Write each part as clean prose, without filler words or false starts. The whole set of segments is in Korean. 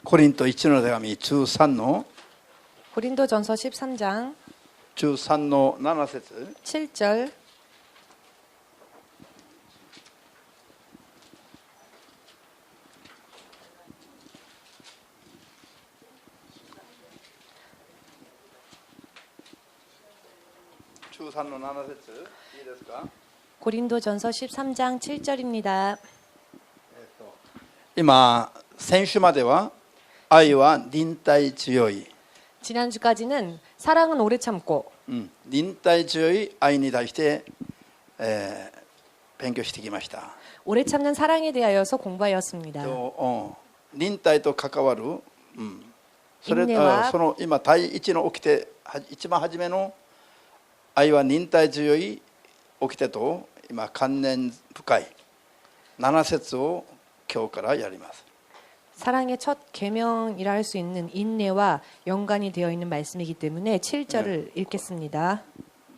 コリント1の手紙13の 고린도전서 13장 13の7節 7절 13の7節いいですか。 고린도전서 13장 7절입니다. 今先週までは愛は忍耐強い、 지난주까지는 사랑은 오래 참고 忍耐強い愛に対して、勉強してきました。 오래 참는 사랑에 대하여서 공부하였습니다. 忍耐と関わる、それ、 인내와 その今第一の掟一番初めの愛は忍耐強い掟と今関連深い7節を今日からやります。 사랑의 첫 계명이라 할 수 있는 인내와 연관이 되어 있는 말씀이기 때문에 7절을 읽겠습니다.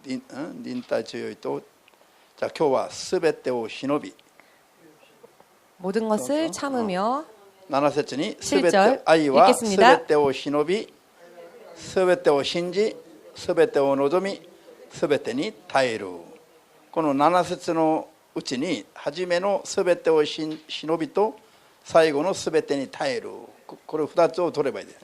忍耐強いと、じゃあ今日はすべてを忍び、 모든 것을 참으며 7節にすべ 7절 て愛はすべ 읽겠습니다. てを忍び、すべてを信じ、すべてを望み、すべてに耐える。この7節のうちに初めのすべてを忍びと最後のすべてに耐える、これ2つを取ればいいです。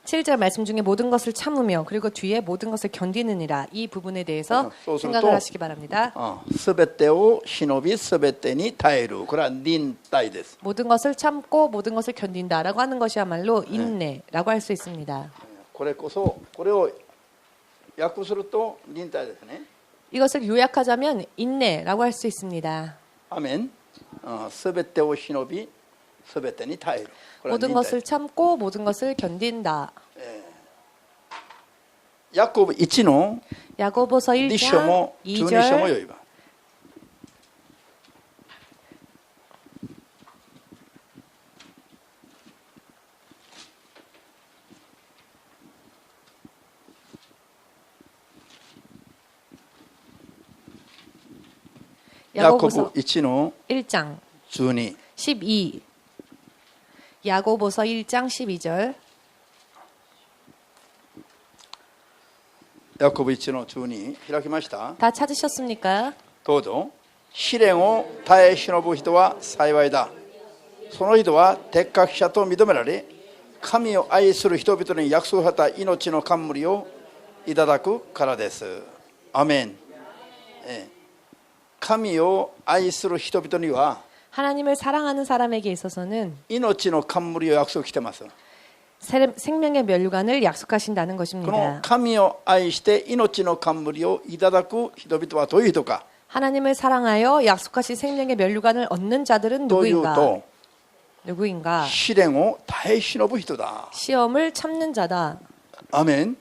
7절 말씀 중에 모든 것을 참으며 그리고 뒤에 모든 것을 견디느니라 이 부분에 대해서 생각을 하시기 바랍니다. すべてを忍び、すべてに耐える、これは忍耐です。 모든 것을 참고 모든 것을 견딘다라고 하는 것이야말로 인내라고 할 수 있습니다. これこそ、これを訳すると忍耐ですね。 이것을 요약하자면 인내라고 할 수 있습니다. アメン。すべてを忍び、すべてに耐える。これは 모든 忍耐。 것을 참고 모든 것을 견딘다. ヤコブ1の 야고보서 1章 1장 も12章も 2절 読みます。ヤコブ 야고보서 1の 1장 12 12 야고보서 1장 12절 ヤコブ1の12開きました。 다 찾으셨습니까? どうぞ。試練を耐え忍ぶ人は幸いだ。その人は適格者と認められ、神を愛する人々に約束された命の冠をいただくからです。アメン。神を愛する人々には 하나님을 사랑하는 사람에게 있어서는 命の冠を約束してます。 생명의 면류관을 약속하신다는 この 것입니다. 神を愛して命の冠をいただく人々はどういう人か 하나님을 사랑하여 약속하신 생명의 면류관을 얻는 자들은 という 누구인가? と、 누구인가? 試練を耐え忍ぶ人だ。 시험을 참는 자다. アメン。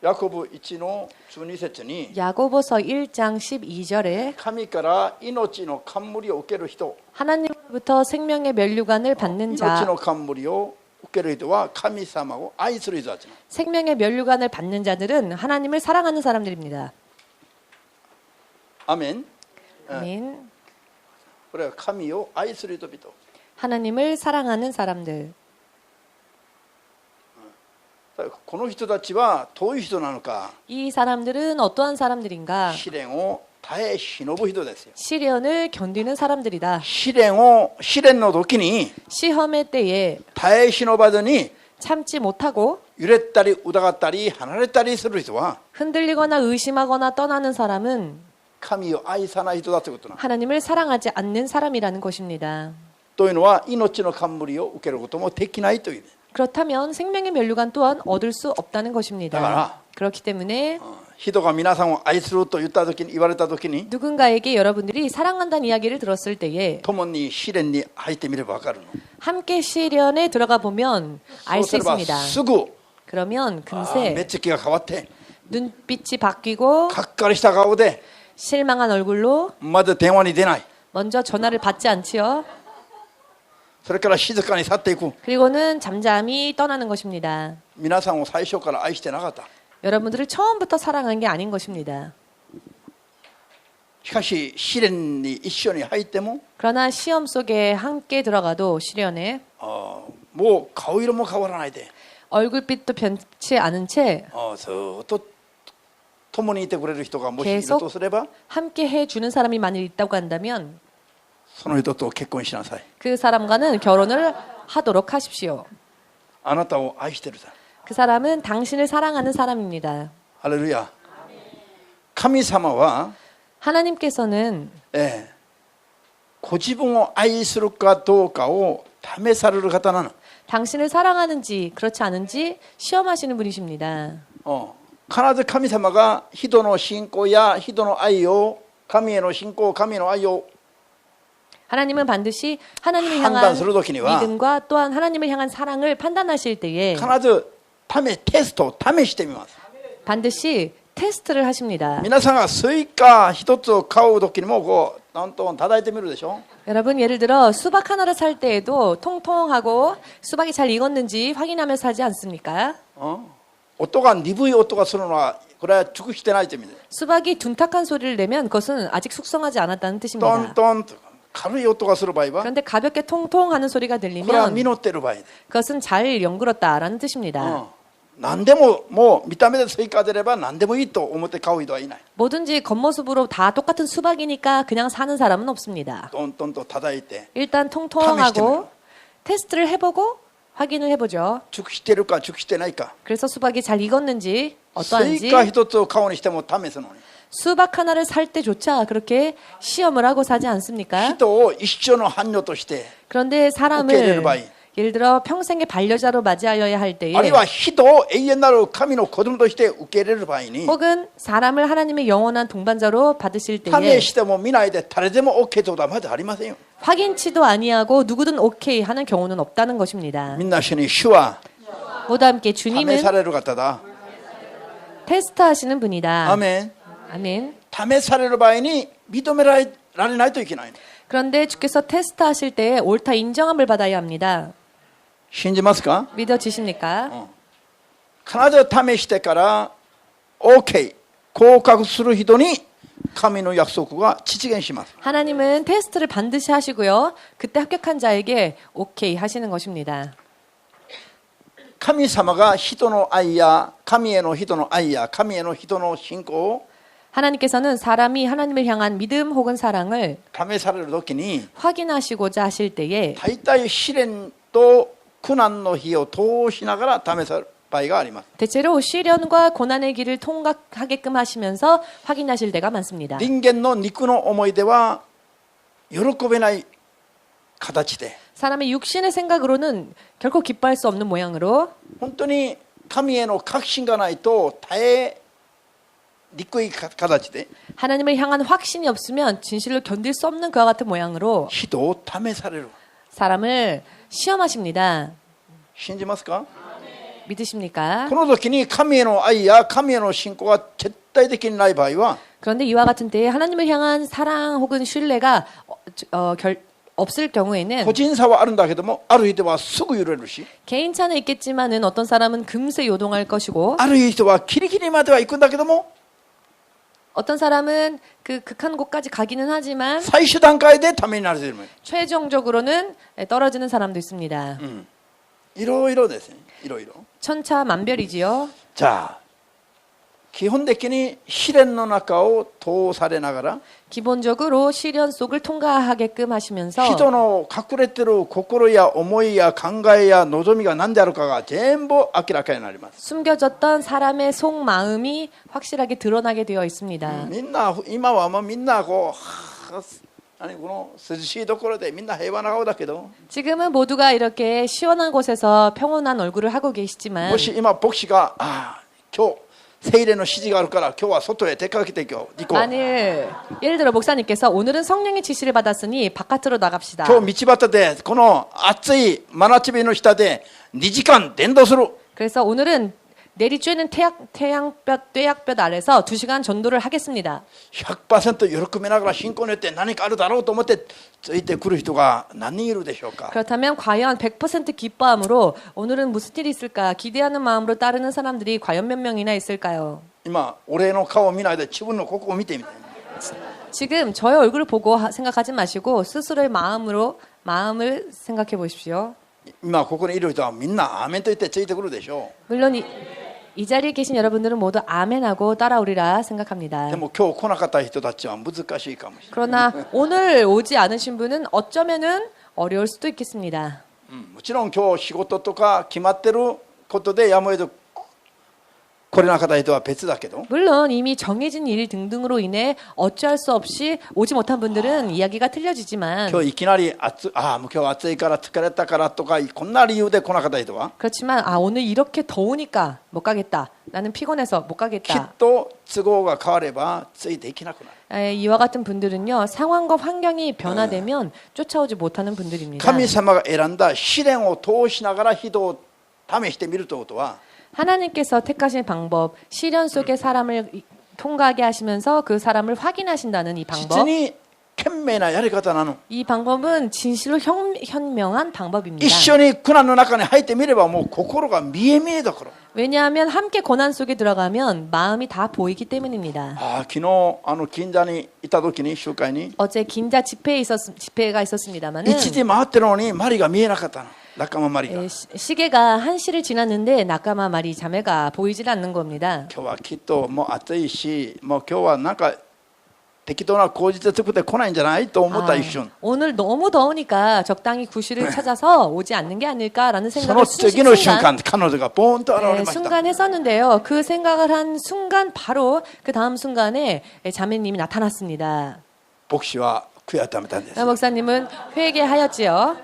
ヤコブ1の12節に 야고보서 1장 12절에 神から命の冠を受ける人、 하나님으로부터 생명의 면류관을 받는 命 자, の冠を受ける人は神様を愛する人たち。 생명의 면류관을 받는 자들은 하나님을 사랑하는 사람들입니다. アメン。 아멘. これは神を愛する人々。 하나님을 사랑하는 사람들. この人たちはどういう人なのか。 이 사람들은 어떠한 사람들인가? 試練を耐え忍ぶ人ですよ。 시련을 견디는 사람들이다. 試練の時に 시험의 때에 耐え忍ばずに 참지 못하고 揺れたり疑ったり離れたりする人は 흔들리거나 의심하거나 떠나는 사람은 神を愛さない人だということなんです。 하나님을 사랑하지 않는 사람이라는 것입니다. というのは命の冠を受けることもできないという。 그렇다면 생명의 면류관 또한 얻을 수 없다는 것입니다. 따라라. 그렇기 때문에 人が皆さんを愛すると言った時に言われた時に 누군가에게 여러분들이 사랑한다는 이야기를 들었을 때에 共に試練に入ってみればわかるの。 함께 시련에 들어가 보면 알 そう 수 すれば 있습니다. すぐ 그러면 目 금세 つきが変わって 눈빛이 바뀌고 がっかりした顔で 실망한 얼굴로 まだ電話に出ない。 먼저 전화를 받지 않지요. それから静かに去っていく。 그리고는 잠잠히 떠나는 것입니다. 皆さんを最初から愛してなかった。 여러분들을 처음부터 사랑한 게 아닌 것입니다. しかし試練に一緒に入っても 그러나 시험 속에 함께 들어가도 시련에 もう顔色も変わらないで 얼굴빛도 변치 않은 채 ずっと共にいてくれる人がもしいる 계속 とすれば 함께 해주는 사람이 만일 있다고 한다면 その人と結婚しなさい。 그 사람과는 결혼을 하도록 하십시오. あなたを愛してるさ。 그 사람은 당신을 사랑하는 사람입니다. ハレルヤ。神様は 하나님께서는 ご自分を愛するかどうかを試される方なの。 당신을 사랑하는지 그렇지 않은지 시험하시는 분이십니다. 必ず神様が人の信仰や人の愛を神への信仰、神への愛を 하나님은 반드시 하나님을 향한 판단する時には 믿음과 또한 하나님을 향한 사랑을 판단하실 때에 必ずテストを試してみます。 반드시 테스트를 하십니다. 皆さんがスイカ一つを買う時にもこうトントン叩いてみるでしょ。 여러분 예를 들어 수박 하나를 살 때에도 통통하고 수박이 잘 익었는지 확인하면서 사지 않습니까? 音が鈍い音がするのはこれは熟してないという意味で 수박이 둔탁한 소리를 내면 그것은 아직 숙성하지 않았다는 トン 뜻입니다. トンと軽い音がする場合は 그런데 가볍게 통통하는 소리가 これは 들리면 実っている場合で 그것은 잘 연그렀다라는 뜻입니다. 何でももう見た目でスイカ出れば何でもいいと思って買う人はいない。 뭐든지 겉모습으로 다 똑같은 수박이니까 그냥 사는 사람은 없습니다. トントンと叩いて 일단 통통하고 테스트를 해보고 확인을 해보죠. 熟してるか熟してないか 그래서 수박이 잘 익었는지 スイ 어떠한지 カ一つを買うにしても試すのに 수박 하나를 살 때조차 그렇게 시험을 하고 사지 않습니까? 人を一生の伴侶として 그런데受け入れる 사람을 場合 예를 들어 평생의 반려자로 맞이하여야 할 ある 때에 いは人を永遠なる神の子供として受け入れる場合に 혹은 사람을 하나님의 영원한 동반자로 받으실 試 때에 しても見ないで誰でも OK ということはまずありませんよ。 확인치도 아니하고 누구든 오케이 하는 경우는 없다는 것입니다. みんな一緒に主は 모두 함께 試 주님은 される方だ。 테스트하시는 분이다. アメン。 아멘. 試される場合に認められないといけない。 그런데 주께서 테스트하실 때에 옳다 인정함을 받아야 합니다. 信じますか？ 믿어지십니까? 必ず試してから OK 合格する人に神の約束が実現します。 하나님은 테스트를 반드시 하시고요. 그때 합격한 자에게 오케이 하시는 것입니다. 神様が人の愛や神への人の愛や神への人の信仰を 하나님께서는 사람이 하나님을 향한 믿음 혹은 사랑을 試される時に 확인하시고자 하실 때에 大体試練と苦難の日を通しながら試される場合があります。 대체로 시련과 고난의 길을 통과하게끔 하시면서 확인하실 때가 많습니다. 人間の肉の思いでは喜べない形で 사람의 육신의 생각으로는 결코 기뻐할 수 없는 모양으로 本当に神への確信がないと耐えにくい形で 하나님을 향한 확신이 없으면 진실로 견딜 수 없는 그와 같은 모양으로 人を試される。 사람을 시험하십니다. 信じますか？ 믿으십니까? この時に神への愛や神への信仰が絶対的にない場合は 그런데 이와 같은 때에 하나님을 향한 사랑 혹은 신뢰가 없을 경우에는 個人差はあるんだけどもある人はすぐ揺れるし 개인차는 있겠지만은 어떤 사람은 금세 요동할 것이고 ある人はキリキリまでは行くんだけども 어떤 사람은 그 극한 곳까지 가기는 하지만 最終段階でためになる人もいる。 최종적으로는 떨어지는 사람도 있습니다. いろいろですね。いろいろ。 천차만별이지요. じゃあ基本的に試練の中を通されながら 기본적으로 시련 속을 통과하게끔 하시면서 人の隠れてる心や思いや考えや望みが何であるかが全部明らかになります。 숨겨졌던 사람의 속마음이 확실하게 드러나게 되어 있습니다. みんな今はもうみんなこの涼しいところでみんな平和な顔だけど 지금은 모두가 이렇게 시원한 곳에서 평온한 얼굴을 하고 계시지만 もし今牧師が今日聖霊の指示があるから今日は外へ出かけて行こう 만일 예를 들어 목사님께서 오늘은 성령의 지시를 받았으니 바깥으로 나갑시다. 今日道端でこの暑い真夏日の下で2時間伝道する 그래서 오늘은 내리쬐는 떼약볕 아래서 2시간 전도를 하겠습니다. 100% 喜びながら信仰によって何かあるだろうと思ってついてくる人が何人いるでしょうか。 그렇다면 과연 100% 기뻐함으로 오늘은 무슨 일이 있을까 기대하는 마음으로 따르는 사람들이 과연 몇 명이나 있을까요? 今俺の顔を見ないで自分のここを見てみて 지금 저의 얼굴을 보고 생각하지 마시고 스스로의 마음을 생각해 보십시오. 今ここにいる人はみんなアーメンと言ってついてくるでしょ 물론 이 자리에 계신 여러분들은 모두 아멘하고 따라오리라 생각합니다. う。でも今日来なかった人たちは難しいかもしれない。 그러나 오늘 오지 않으신 분은 어쩌면은 어려울 수도 있겠습니다. もちろん今日仕事とか決まってることでやむを得ず来れなかった人は別だけど 물론 이미 정해진 일 등등으로 인해 어찌할 수 없이 오지 못한 분들은 이야기가 틀려지지만 今日いきなりもう今日暑いから疲れたからとかこんな理由で来なかった人は 그렇지만 오늘 이렇게 더우니까 못 가겠다. 나는 피곤해서 못 きっ 가겠다. と都合が変わればついていけなくなる。 이와 같은 분들은요. 상황과 환경이 변화되면 쫓아오지 못하는 분들입니다. 神様が選んだ試練を通しながら人を試してみるということは 하나님께서 택하신 방법, 시련 속에 사람을 통과하게 하시면서 그 사람을 확인하신다는 이 実 방법. に賢明なやり方なの。 이 방법은 진실로 현명한 방법입니다. 一緒に苦難の中に入ってみればもう心が見え見えだから。 왜냐하면 함께 고난 속에 들어가면 마음이 다 보이기 때문입니다. 昨日銀座にいた時に集会に 어제 긴자 집회가 있었습니다만은 1時回ってるのにマリが見えなかったの。仲間マリが。 시계가 1시를 지났는데 낙가마 마리 자매가 보이질 않는 겁니다. 今日はきっともう暑いしもう今日はなんか適当な口実作って来ないんじゃないと思った一瞬。 오늘 너무 더우니까 적당히 구실을 찾아서 오지 않는 게 아닐까라는 そ 생각을 の次の瞬間彼女がボーンと現れました。 순간 했었는데요. 그 생각을 한 순간 바로 그 다음 순간에 자매님이 나타났습니다. 牧師は悔い改めたんです。 목사님은 회개하였지요.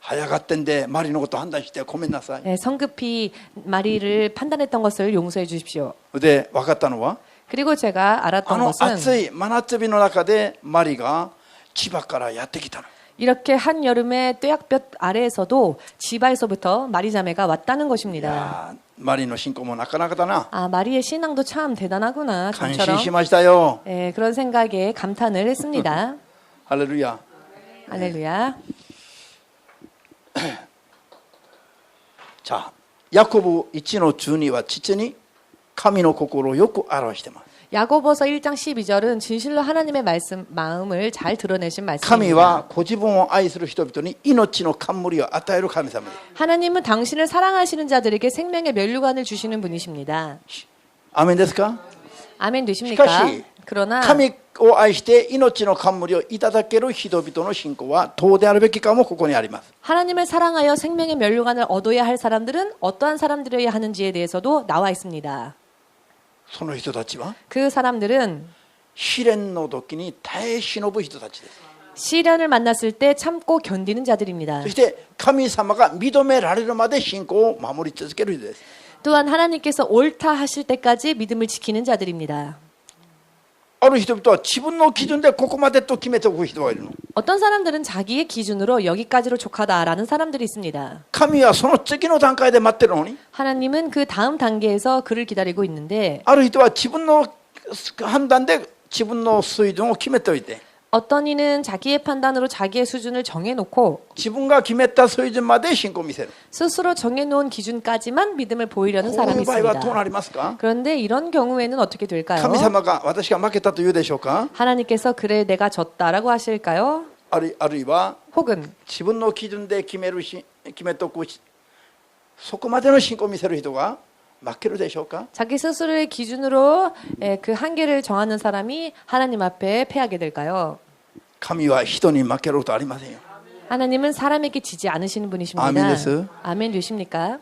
早がってんでマリのこと判断してごめんなさい。 성급히 마리를 판단했던 것을 용서해 주십시오. で分かったのは 그리고 제가 あ 알았던 の 것은 暑い真夏日の中でマリが千葉からやってきたの。 이렇게 한여름의 뙤약볕 아래에서도 지바에서부터 마리자매가 왔다는 い 것입니다. やマリの信仰もなかなかだな。 마리의 신앙도 참 대단하구나. 感 저처럼. 心しましたよ。 그런 생각에 감탄을 했습니다. ハレルヤ。 할렐루야. じゃあヤコブ1の12は父に神の心をよく表しています。 야고보서 1장 12절은 진실로 하나님의 마음을 잘 드러내신 神 말씀입니다. はご自分を愛する人々に命の冠を与える神様です。 하나님은 당신을 사랑하시는 자들에게 생명의 면류관을 주시는 분이십니다. アーメンですか？ 아멘 되십니까? しかし 그러나 神を愛して命の冠をいただける人々の信仰はどうであるべきかもここにあります。 하나님을 사랑하여 생명의 면류관을 얻어야 할 사람들은 어떠한 사람들이어야 하는지에 대해서도 나와 있습니다. その人たちは 그 사람들은 試練の時に耐え忍ぶ人たちです。 시련을 만났을 때 참고 견디는 자들입니다. そして神様が認められるまで信仰を守り続ける人です。 또한 하나님께서 옳다 하실 때까지 믿음을 지키는 자들입니다. ある人々は自分の基準でここまでと決めておく人がいるの。 어떤 사람들은 자기의 기준으로 여기까지로 족하다라는 사람들이 있습니다. 神はその次の段階で待ってるのに 하나님은 그 다음 단계에서 그를 기다리고 있는데 ある人は自分の判断で自分の水準を決めておいて 어떤 이는 자기의 판단으로 자기의 수준을 정해놓고 自分が決めた水準まで信仰を見せる。 스스로 정해놓은 기준까지만 믿음을 보이려는 こうい 사람이 う場合はどう 있습니다. なりますか？ 그런데 이런 경우에는 어떻게 될까요? 神様が私が負けたと言うでしょうか？ 하나님께서 그래 내가 졌다라고 하실까요? あるいは 혹은 自分の基準で決めておくそこまでの信仰を見せる人が負けるでしょうか？ 자기 스스로의 기준으로 그 한계를 정하는 사람이 하나님 앞에 패하게 될까요? 神は人に負けることありませんよ。 하나님은 사람에게 지지 않으시는 분이십니다. 아멘です. 아멘 되십니까?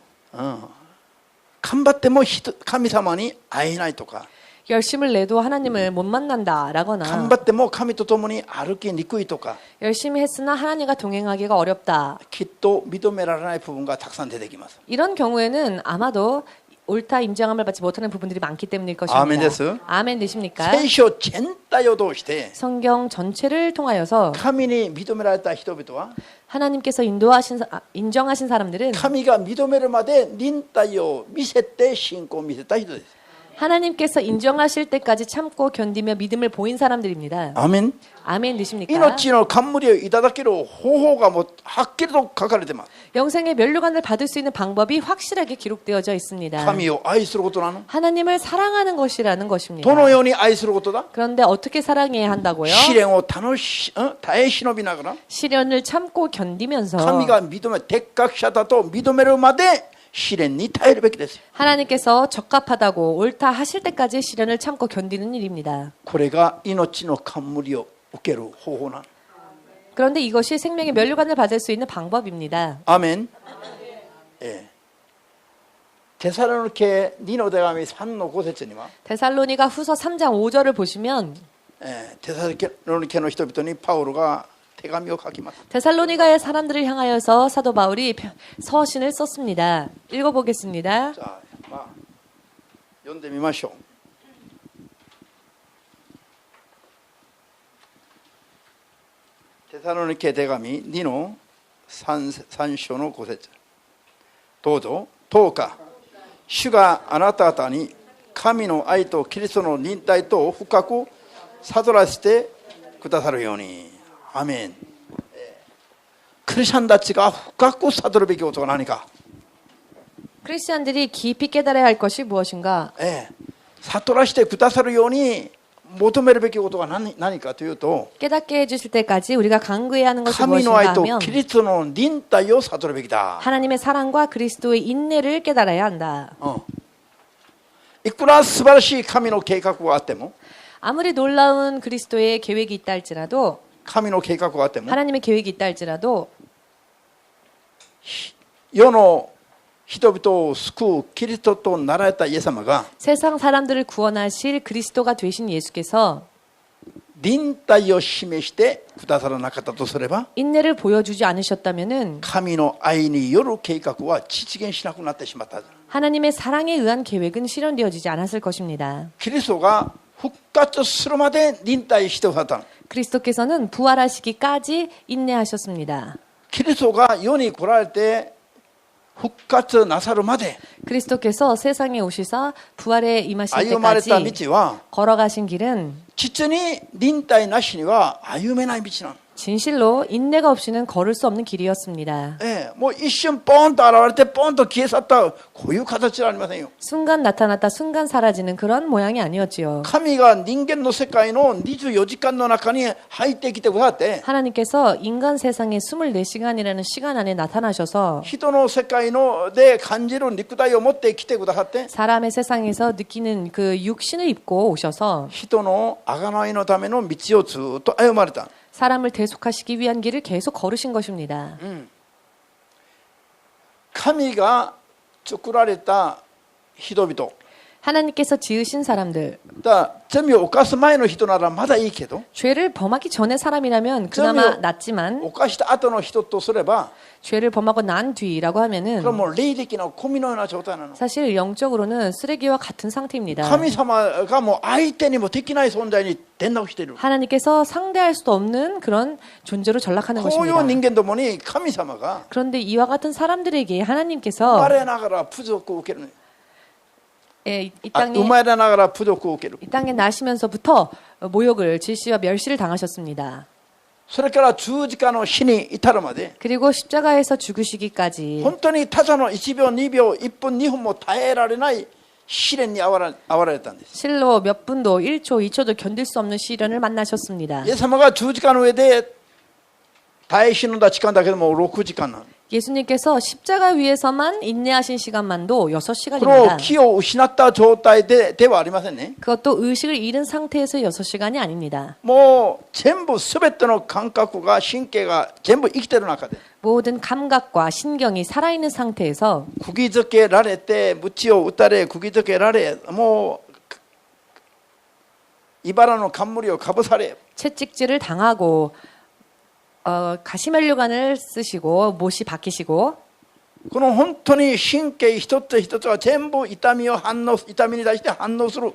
頑張っても神様に会えないとか 열심을 내도 하나님을 못 頑 만난다라거나 張っても神と共に歩きにくいとか 열심히 했으나 하나님과 동행하기가 어렵다. きっと認められない部分がたくさん出てきます。 이런 경우에는 아마도 옳다 인정함을 받지 못하는 부분들이 많기 때문일 것입니다. 아멘です. 아멘 되십니까? 聖書全体を通して 성경 전체를 통하여서 神に認められた人々は 하나님께서 인정하신 사람들은 神が認めるまで忍耐を見せて信仰を見せた人です。 하나님께서 인정하실 때까지 참고 견디며 믿음을 보인 사람들입니다. アーメン。 아멘 되십니까? 命の冠をいただける方法がもうはっきりと書かれてます。 영생의 면류관을 받을 수 있는 방법이 확실하게 기록되어져 있습니다. 神を愛することなの。 하나님을 사랑하는 것이라는 것입니다. どのように愛することだ。 그런데 어떻게 사랑해야 한다고요? 試練を耐え忍びながら 시련을 참고 견디면서 神が認め適格者だと認めるまで試練に耐えるべきですよ。 하나님께서 적합하다고 옳다 하실 때까지 시련을 참고 견디는 일입니다. これが命の冠を受ける方法なの。 그런데 이것이 생명의 면류관을 받을 수 있는 방법입니다. アーメン。テサロニケ2の手紙3の5節には 데살로니가 후서 3장 5절을 보시면 テサロニケの人々にパウロが手紙を書きます。 데살로니가의 사람들을 향하여서 사도 바울이 서신을 썼습니다. 읽어보겠습니다. じゃあ、まあ、読んでみましょう。テサロニケ手紙2の 3章の5節。どうぞ、どうか主があなた方に神の愛とキリストの忍耐と深く悟らせてくださるように。アーメン。クリスチャンたちが深く悟るべきことが何か。 크리스찬들이 깊이 깨달아야 할 것이 무엇인가? 悟らせてくださるように求めるべきことが何かというと 깨닫게 해주실 때까지 우리가 간구해야 하는 것이 神の 무엇인가 愛と 하면 キリストの忍耐を悟るべきだ。 하나님의 사랑과 그리스도의 인내를 깨달아야 한다. いくら素晴らしい神の計画があっても 아무리 놀라운 그리스도의 계획이 있다 할지라도 神の計画があっても 하나님의 계획이 있다 할지라도 世の人々を救うキリストとなられたイエス様が 세상 사람들을 구원하실 그리스도가 되신 예수께서 忍耐を示してくださらなかったとすれば 인내를 보여주지 않으셨다면은 神の愛による計画は実現しなくなってしまった。 하나님의 사랑에 의한 계획은 실현되어지지 않았을 것입니다. キリストが復活するまで忍耐してくださった。 그리스도께서는 부활하시기까지 인내하셨습니다. キリストが世に来られて復活なさるまで 그리스도께서 세상에 오시사 부활에 임하실 歩まれた 때까지 道は 걸어가신 길은 実に忍耐なしには歩めない道なの。 진실로 인내가 없이는 걸을 수 없는 길이었습니다. もう一瞬ポンと現れてポンと消え去ったこういう形じゃありませんよ。 순간 나타났다 순간 사라지는 그런 모양이 아니었지요. 神が人間の世界の24時間の中に入ってきてくださって 하나님께서 인간 세상에 24시간이라는 시간 안에 나타나셔서 人の世界ので感じる肉体を持ってきてくださって 사람의 세상에서 느끼는 그 육신을 입고 오셔서 人の贖いのための道をずっと歩まれた。 사람을 대속하시기 위한 길을 계속 걸으신 것입니다. 神が作られた人々 하나님께서 지으신 사람들, だ罪を犯す前の人ならまだいいけど 죄를 범하기 전의 사람이라면 그나마 낫지만 犯した後の人とすれば 죄를 범하고 난 뒤라고 こ 하면은 れはもう霊的なゴミのような状態なの。 사실 영적으로는 쓰레기와 같은 상태입니다. 神様がもう相手にもできない存在に転落している。 하나님께서 상대할 수도 없는 그런 존재로 전락하는 こういう 것입니다. 人間どもに神様が 그런데 이와 같은 사람들에게 生 하나님께서 まれながら侮辱を受ける。 이 生 땅에 まれながら侮辱を受ける。 이 땅에 나시면서부터 모욕을 질시와 멸시를 당하셨습니다. それから十字架の死に至るまで 그리고 십자가에서 죽으시기까지 本当にただの1秒2秒1分2分も耐えられない試練に遭われたんです。 실로 몇 분도 1초 2초도 견딜 수 없는 시련을 만나셨습니다. イエス様が十字架の上で耐え死んだ時間だけでも6時間なの。 예수님께서 십자가 위에서만 인내하신 시간만도 これを 6시간입니다. 気を失った状態ではありませんね。 그것도 의식을 잃은 상태에서 6시간이 아닙니다. もう全部全ての感覚が神経が全部生きている中で 모든 감각과 신경이 살아있는 상태에서 釘付けられて鞭を打たれ釘付けられもう茨の冠をかぶされ 채찍질을 당하고 가시면류관을 쓰시고 못이 박히시고 この本当に神経一つ一つは全部痛みに対して反応する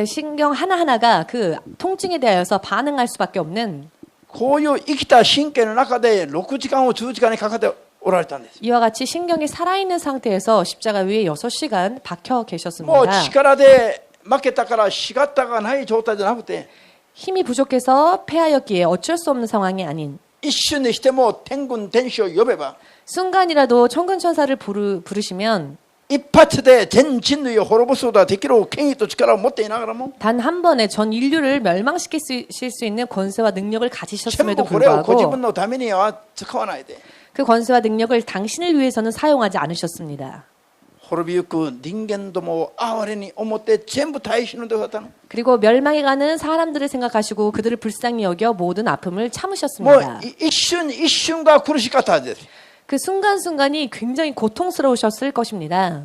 신경 하나하나가 그 통증에 대하여서 반응할 수밖에 없는 こういう生きた神経の中で6時間を10時間にかけておられたんです。 이와 같이 신경이 살아있는 상태에서 십자가 위에 6시간 박혀 もう 계셨습니다. 力で負けたからしがったがない状態じゃなくて、 힘이 부족해서 패하였기에 어쩔 수 없는 상황이 아닌 一瞬にしても天軍天使を呼べば 순간이라도 천군천사를 부르시면 一発で全人類を滅ぼすことができる権威と力を持っていながらも 단 한 번에 전 인류를 멸망시킬 수 있는 권세와 능력을 全 가지셨음에도 部これをご自 불구하고 分のためには使わないで 그 권세와 능력을 당신을 위해서는 사용하지 않으셨습니다. 滅びゆく人間どもを哀れに思って全部耐え忍んでくださったの。 그리고 멸망해가는 사람들을 생각하시고 그들을 불쌍히 여겨 모든 아픔을 もう 참으셨습니다. 一瞬一瞬が苦しかったはずです。 그 순간순간이 굉장히 고통스러우셨을 것입니다.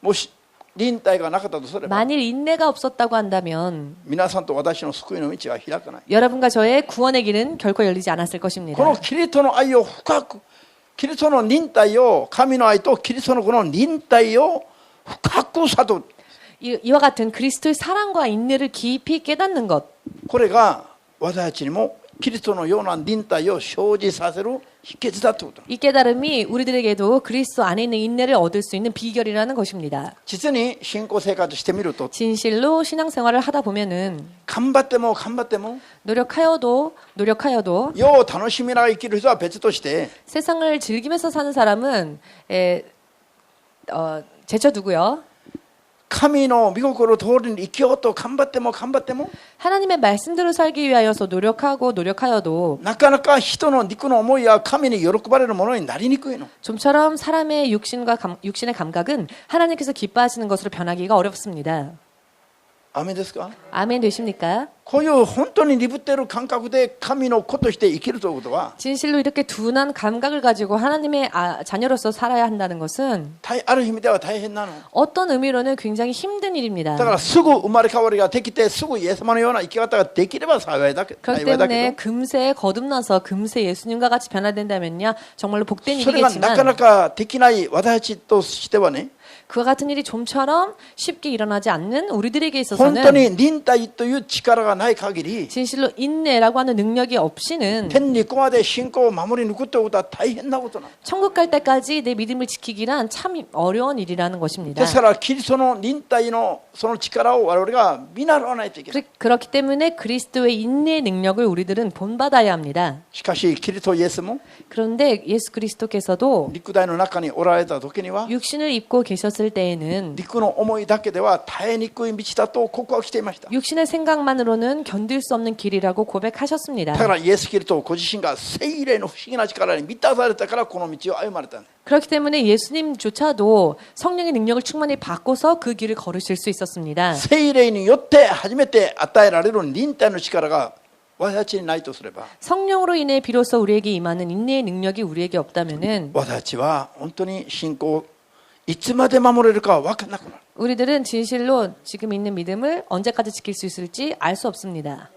もし忍耐がなかったとすれば 만일 인내가 없었다고 한다면 皆さんと私の救いの道は開かない。 여러분과 저의 구원의 길은 결코 열리지 않았을 こ 것입니다. のキリストの愛を深く、キリストの忍耐を、神の愛とキリストのこの忍耐を深く悟る。 이와 같은 그리스도의 사랑과 인내를 깊이 깨닫는 것, これが私たちにもキリストのような忍耐を生じさせる秘訣だということ。 이 깨달음이 우리들에게도 그리스도 안에 있는 인내를 얻을 수 있는 비결이라는 것입니다. 実に信仰生活してみると 진실로 신앙생활을 하다 보면은 頑張っても頑張っても 노력하여도 世を楽しみながら生きる人は別として 세상을 즐기면서 사는 사람은 제쳐두고요. 神の御心通りに生きようと頑張っても頑張っても 하나님의 말씀대로 살기 위하여서 노력하여도 なかなか人の肉の思いや神に喜ばれるものになりにくいの。 좀처럼 사람의 육신의 감각은 하나님께서 기뻐하시는 것으로 변하기가 어렵습니다. アメンですか？ 아멘 되십니까? こういう本当に鈍っている感覚で神の子として生きるということは 진실로 이렇게 둔한 감각을 가지고 하나님의 자녀로서 살아야 한다는 것은 ある意味では大変なの。 어떤 의미로는 굉장히 힘든 일입니다. だからすぐ生まれ変わりができてすぐイエス様のような生き方ができれば幸いだけ 그렇기 幸いだ 때문에 け 금세 거듭나서 금세 예수님과 같이 변화된다면요 정말로 복된 どそれがなかな 일이겠지만 かできない私たちとしてはね 그와 같은 일이 좀처럼 쉽게 일어나지 않는 우리들에게 本当 있어서는 に忍耐という力がない限り 진실로 인내라고 하는 능력이 없이는 天に行くまで信仰を守り抜くということは大変なことなの。 천국 갈 때까지 내 믿음을 지키기란 참 어려운 일이라는 것입니다. ですからキリストの忍耐のその力を我々が見習わないといけない。 그렇기 때문에 그리스도의 인내의 능력을 우리들은 본받아야 합니다. しかしキリストイエスも 그런데 예수 그리스도께서도 肉体の中におられた時には 육신을 입고 계셨을 때에는 肉の思いだけでは耐えにくい道だと告白していました。 육신의 생각만으로는 견딜 수 없는 길이라고 고백하셨습니다. だからイエス・キリストご自身が聖霊の不思議な力に満たされたからこの道を歩まれたんです。 그렇기 때문에 예수님조차도 성령의 능력을 충만히 받고서 그 길을 걸으실 수 있었습니다. 聖霊によって初めて与えられる忍耐の力が私たちにないとすれば 성령으로 인해 비로소 우리에게 임하는 인내의 능력이 우리에게 없다면은 私たちは本当に信仰をいつまで守れるか分からなくなる。 우리들은 진실로 지금 있는 믿음을 언제까지 지킬 수 있을지 알 수 없습니다.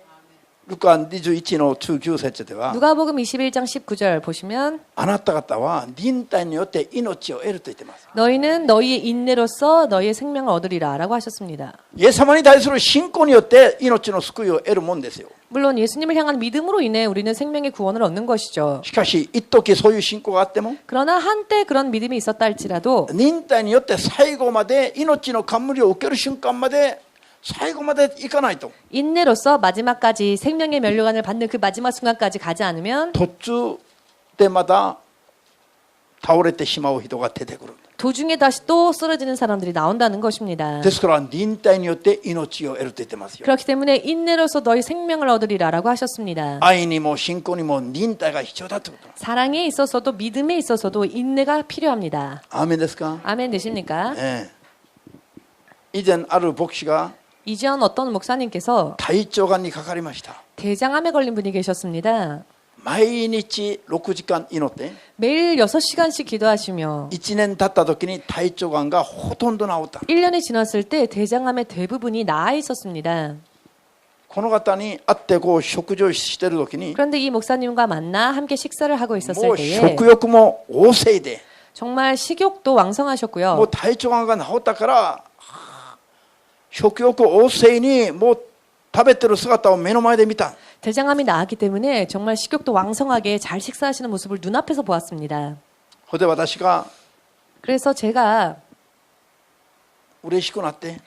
ルカ21の9節では 누가복음 21장 19절 보시면 あなた方は忍耐によって命を得ると言っています。 너희는 너희의 인내로서 너희의 생명을 얻으리라 라고 하셨습니다. イエス様に対する信仰によって命の救いを得るもんですよ。 물론 예수님을 향한 믿음으로 인해 우리는 생명의 구원을 얻는 것이죠. しかし一時そういう信仰があっても 그러나 한때 그런 믿음이 있었다 할지라도 忍耐によって最後まで命の冠を受ける瞬間まで最後までいかないと 인내로서 마지막까지 생명의 면류관을 받는 그 마지막 순간까지 가지 않으면 途中でまた倒れてしまう人が出てくる。 도중에 다시 또 쓰러지는 사람들이 나온다는 것입니다. ですから忍耐によって命を得ると言ってますよ。 그렇기 때문에 인내로서 너희 생명을 얻으리라라고 하셨습니다. 愛にも信仰にも忍耐が必要だということ。 사랑에 있어서도 믿음에 있어서도 인내가 필요합니다. アーメンですか？ 아멘 되십니까? 以前ある牧師が 이전 어떤 목사님께서 大腸がんにかかりました。 대장암에 걸린 분이 계셨습니다. 毎日6時間祈って 매일 6시간씩 기도하시며 1年経った時に大腸がんがほとんど治った。 1년이 지났을 때 대장암의 대부분이 나아 있었습니다. この方に会ってこう食事をしている時に 그런데 이 목사님과 만나 함께 식사를 하고 있었을 もう 때에 食欲も旺盛で 정말 식욕도 もう 왕성하셨고요. 大腸がんが治ったから食欲旺盛にもう食べてる姿を目の前で見た。 대장암이 나았기 때문에 정말 식욕도 왕성하게 잘 식사하시는 모습을 눈앞에서 보았습니다. ほんで私が 그래서 제가 嬉しくなって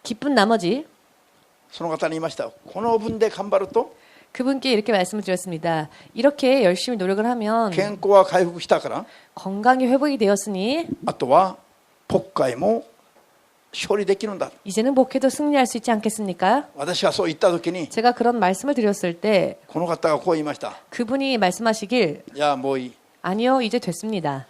기쁜 나머지 その方に言いました。この分で頑張ると 그분께 이렇게 말씀을 드렸습니다. 이렇게 열심히 노력을 하면 健康は回復したから 건강이 회복이 되었으니 あとは牧会も勝利できるんだ。 이제는 목회도 승리할 수 있지 않겠습니까? 私がそう言った時に 제가 그런 말씀을 드렸을 때 この方がこう言いました。 그분이 말씀하시길 いやもういい。 아니요, 이제 됐습니다.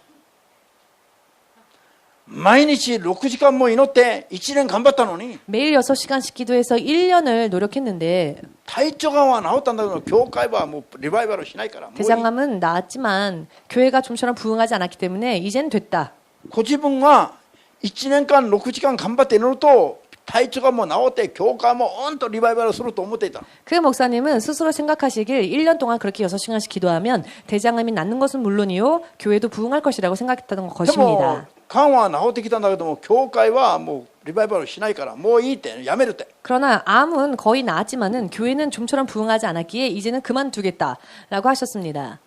毎日6時間も祈って1年頑張ったのに 매일 6시간씩 기도해서 1년을 노력했는데 体調がは治ったんだけど教会はもうリバイバルしないからもういい 대장암은 나았지만 교회가 좀처럼 부흥하지 않았기 때문에 이젠 됐다. ご自分が1年間6時間頑張って祈ると体調がもう治って教会もうんとリバイバルすると思っていた。 그 목사님은 스스로 생각하시길 1년 동안 그렇게 6시간씩 기도하면 대장암이 낫는 것은 물론이요 교회도 부흥할 것이라고 생각했다는 でも 것입니다. 癌は治ってきたんだけども教会はもうリバイバルしないからもういいってやめるって。 그러나 암은 거의 나았지만은 교회는 좀처럼 부흥하지 않았기에 이제는 그만두겠다라고 하셨습니다.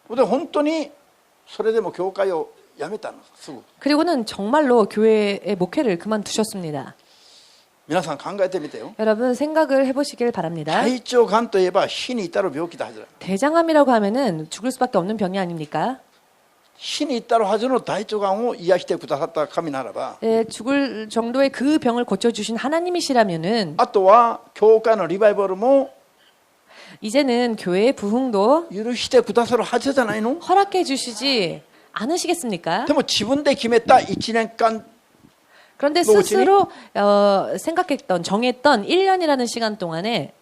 で本当にそれでも教会をやめたのすぐ。 그리고는 정말로 교회의 목회를 그만두셨습니다. 皆さん考えてみてよ。 여러분 생각을 해보시길 바랍니다. 体調がんといえば死に至る病気だはずだ。 대장암이라고 하면은 죽을 수밖에 없는 병이 아닙니까? 死に至るはずの大腸がんを癒してくださった神ならば 죽을 정도의 그 병을 고쳐주신 하나님이시라면은 あとは教会のリバイバルも 이제는 교회의 부흥도 許してくださるはずじゃないの。 허락해 주시지 않으시겠습니까? でも自分で決めた1年間 그런데 스스로 생각했던 정했던 1년이라는 시간 동안에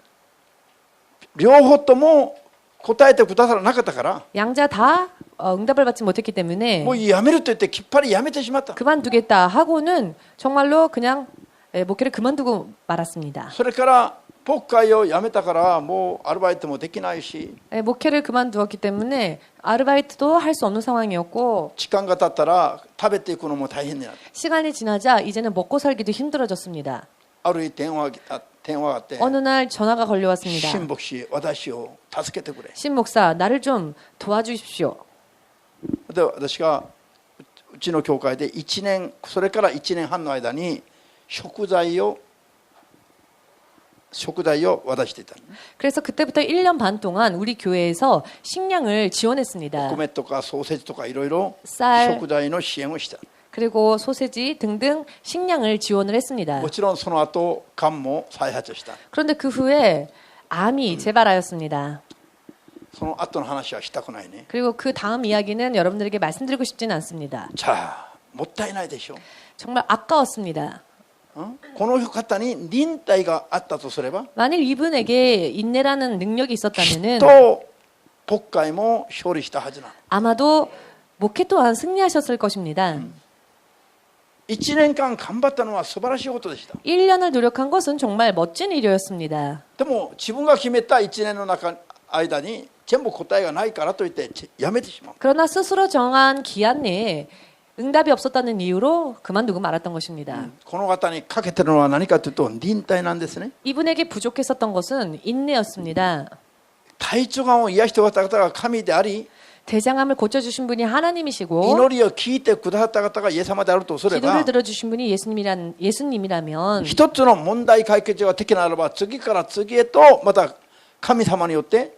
両方とも答えてくださらなかったから 양자 다 응답을 받지 못했기 때문에 もうやめると言ってきっぱりやめてしまった。 그만두겠다 하고는 정말로 그냥 목회를 그만두고 말았습니다. それから牧会をやめたからもうアルバイトもできないし 목회를 그만두었기 때문에 아르바이트도 할 수 없는 상황이었고 時間が経ったら食べていくのも大変になった。 시간이 지나자 이제는 먹고 살기도 힘들어졌습니다. ある日電話があって 어느 날 전화가 걸려왔습니다. 新牧師私を助けてくれ。 신 목사 나를 좀 도와주십시오. で私がうちの教会で1年それから1年半の間に食材を渡していた。 그래서 그때부터 1년 반 동안 우리 교회에서 식량을 お 지원했습니다. 米とかソーセージとかいろいろ 쌀 食材の支援をした。 그리고 소세지 등등 식량을 지원을 했습니다. もちろんその後がんも再発した。 그런데 그 후에 암이 재발하였습니다. その後の話はしたくないね。 그리고 그 다음 이야기는 여러분들에게 말씀드리고 싶지는 않습니다. じゃあもったいないでしょ。 정말 아까웠습니다. この方に忍耐があったとすれば 만일 이분에게 인내라는 능력이 있었다면은 と牧会も勝利したはずなの。 아마도 목회 또한 승리하셨을 것입니다. 1年間頑張ったのは素晴らしいことでした。 1년을 노력한 것은 정말 멋진 일이었습니다. でも自分が決めた1年の間に全部答えがないからといってやめてしまう。 그러나 스스로 정한 기한 내에 응답이 없었다는 이유로 그만두고 말았던 것입니다. この方にかけてるのは何かというと忍耐なんですね。 이분에게 부족했었던 것은 인내였습니다. 体調がんを癒してくださった方が神であり 대장암을 고쳐주신 분이 하나님이시고 祈りを聞いてくださった方がイエス様であるとすれば 기도를 들어주신 분이 예수님이라면 一つの問題解決ができならば次から次へとまた神様によって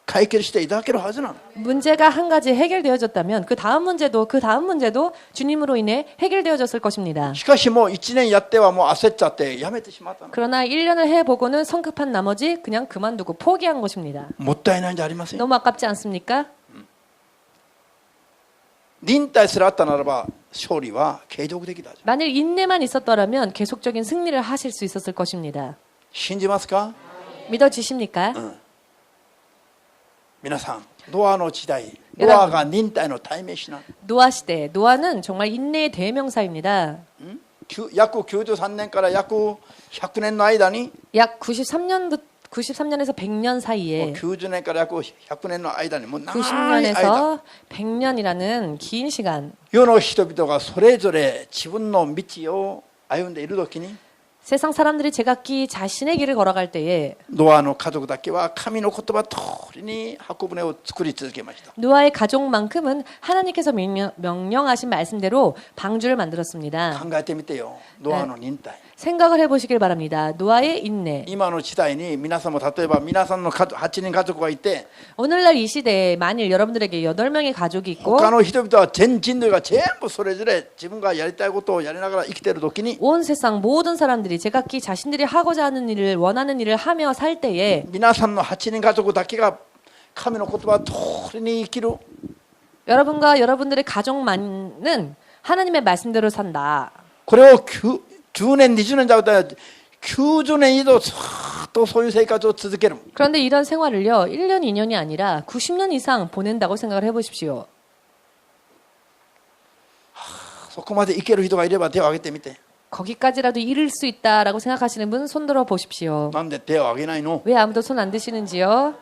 解決していただけるはずなの。 문제가 한 가지 해결되어졌다면 그 다음 문제도 주님으로 인해 해결되어졌을 것입니다. しかしもう1年やってはもう焦っちゃってやめてしまったの。 그러나 1년을 해보고는 성급한 나머지 그냥 그만두고 포기한 것입니다. もったいないんじゃありません。 너무 아깝지 않습니까? 忍耐すらあったならば勝利は継続的だ。 만일 인내만 있었더라면 계속적인 승리를 하실 수 있었을 것입니다. 信じますか？ 믿어지십니까? 皆さんノアの時代ノアが忍耐の代名詞なの。 노아 시대, 노아는 정말 인내의 대명사입니다. 約93年から約100年の間に 약 93년에서 100년 사이에 90年から約100年の間にもう長い間 90년에서 100년이라는 긴 시간 世の人々がそれぞれ自分の道を歩んでいる時に 세상 사람들이 제각기 자신의 길을 걸어갈 때에 ノアの家族だけは神の言葉通りに箱舟を作り続けました。 노아의 가족만큼은 하나님께서 명령하신 말씀대로 방주를 만들었습니다. 考えてみてよ、ノアの忍耐。 생각을 해보시길 바랍니다. 노아의 인내. 今の時代に皆さんも例えば皆さんの8人家族がいて 오늘날 이 시대에 만일 여러분들에게 8명의 가족이 있고 他の人々は全人類が全部それぞれ自分がやりたいことをやりながら生きている時に 온 세상 모든 사람들이 제각기 자신들이 하고자 하는 일을 원하는 일을 하며 살 때에 皆さんの8人家族だけが神の言葉通りに生きる 여러분과 여러분들의 가족만은 하나님의 말씀대로 산다. これを10年20年じゃなくて90年以上ずっとそういう生活を続ける 그런데 이런 생활을요 1년 2년이 아니라 90년 이상 보낸다고 생각을 해보십시오. そこまで生きる人がいれば手を挙げてみて 거기까지라도 이를 수 있다라고 생각하시는 분 손들어 보십시오. なんで手を挙げないの 왜 아무도 손 안 드시는지요?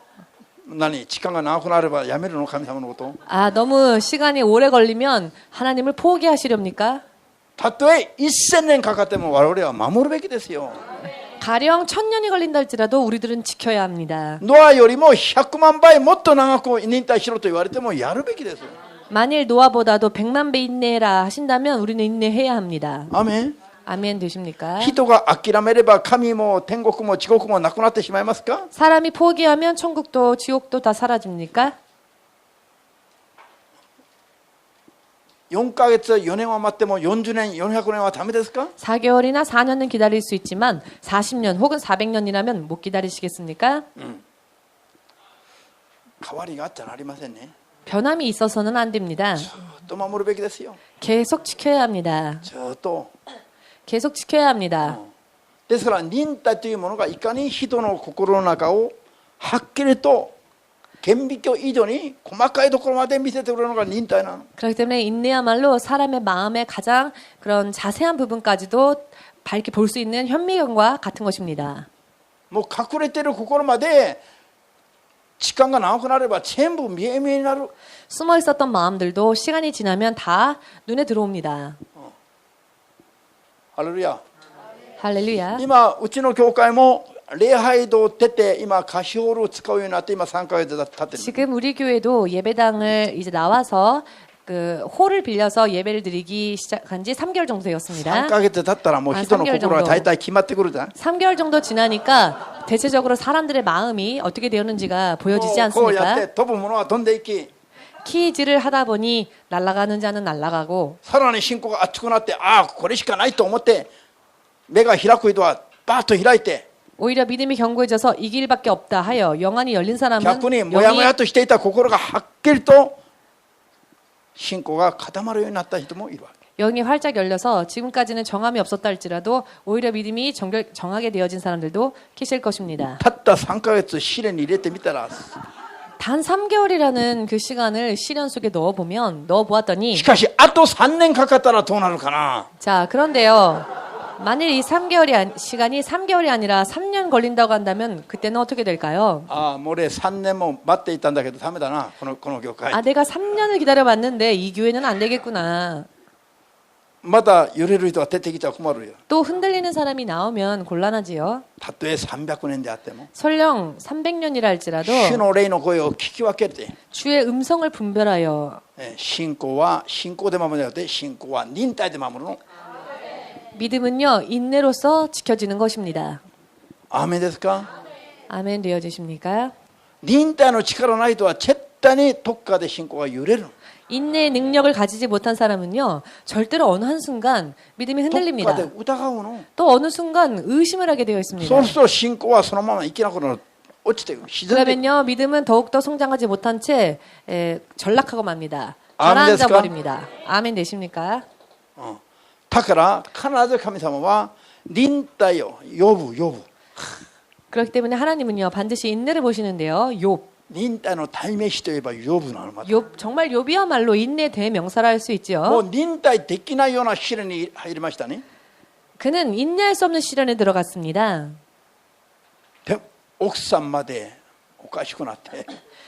何時間が長くなればやめるの神様のこと 아, 너무 시간이 오래 걸리면 하나님을 포기하시렵니까? たとえ1000年かかっても我々は守るべきですよ 가령 1000년이 걸린다 할지라도 우리들은 지켜야 합니다. ノアよりも100万倍もっと長く忍耐しろと言われてもやるべきですよ 만일 노아보다도 100만 배 인내해라 하신다면 우리는 인내해야 합니다. アメン 아멘 되십니까? 人が諦めれば神も天国も地獄もなくなってしまいますか 사람이 포기하면 천국도 지옥도 다 사라집니까? 4ヶ月4年は待っても40年400年はダメですか 4개월이나 4년은 기다릴 수 있지만 40년 혹은 400년이라면 못 기다리시겠습니까? 変わりがあっちゃなりませんね 변함이 있어서는 안 됩니다. ずっと守るべきですよ 계속 지켜야 합니다. ずっと 계속 지켜야 합니다. ですから忍耐というものがいかに人の心の中をはっきりと顕微鏡以上に細かいところまで見せてくれるのが忍耐なの 그렇기 때문에 인내야말로 사람의 마음의 가장 그런 자세한 부분까지도 밝게 볼 수 있는 현미경과 같은 것입니다. もう隠れてる心まで時間が長くなれば全部見え見えになる 숨어 있었던 마음들도 시간이 지나면 다 눈에 들어옵니다. ハレルヤ 할렐루야. 今うちの教会も礼拝堂を出て今歌詞ホールを使うようになって今3ヶ月経ってる 지금 우리 교회도 예배당을 이제 나와서 그 홀을 빌려서 예배를 드리기 시작한 지 3개월 정도 3 되었습니다. ヶ月経ったらもう人の心が大体決まってくるじゃん 3개월 정도 지나니까 대체적으로 사람들의 마음이 어떻게 되었는지가 보여지지 こうやっ 않습니까? て飛ぶものは飛んでいき 키즈를 하다 보니 날아가는 자는 날아가고 さらに信仰が熱くなってああこれしかないと思って目が開く人はバーッと開いて 오히려 믿음이 견고해져서 이 길밖에 없다 하여 영안이 열린 사람은 逆にもやもやとしていた心がはっきりと信仰が固まるようになった人もいるわけ 영이 활짝 열려서 지금까지는 정함이 없었다 할지라도 오히려 믿음이 정하게 되어진 사람들도 계실 것입니다. たった3ヶ月試練に入れてみたら 단 3개월이라는 그 시간을 시련 속에 넣어보았더니 しかしあと3年かかったらどうなるかな 자 그런데요 만일 이 3개월이 시간이 3개월이 아니라 3년 걸린다고 한다면 그때는 어떻게 될까요? ああもう俺3年も待っていたんだけどダメだなこの業界 아 내가 3년을 기다려봤는데 이 교회는 안 되겠구나. また揺れる人が出てきちゃ困るよ 또 흔들리는 사람이 나오면 곤란하지요. たとえ300年であっても 설령 300년이라 할지라도 主の霊の声を聞き分けて 주의 음성을 분별하여 信仰は信仰で守るんじゃなくて信仰は忍耐で守るの 믿음은요 인내로서 지켜지는 것입니다. アーメンですか 아멘 되어지십니까? 忍耐の力ない人は絶対にどっかで信仰が揺れる 인내의 능력을 가지지 못한 사람은요 절대로 어느 한순간 믿음이 どっか 흔들립니다. で疑うの 또 어느 순간 의심을 하게 되어 있습니다. そうすると信仰はそのまま生きなくなる落ちていく沈んでいく 그러면요 믿음은 더욱더 성장하지 못한 채 전락하고 맙니다. 아멘 가라앉아 됐을까? 버립니다. 아멘 되십니까? だから必ず神様は忍耐を呼ぶ 그렇기 때문에 하나님은요 반드시 인내를 보시는데요. 욥 忍耐の代名詞といえば呼ぶなのまた 정말 욥이야말로 인내 대명사라 할 수 も 있죠. う忍耐できないような試練に入りましたね 그는 인내할 수 없는 시련에 들어갔습니다. で奥さんまでおかしくなって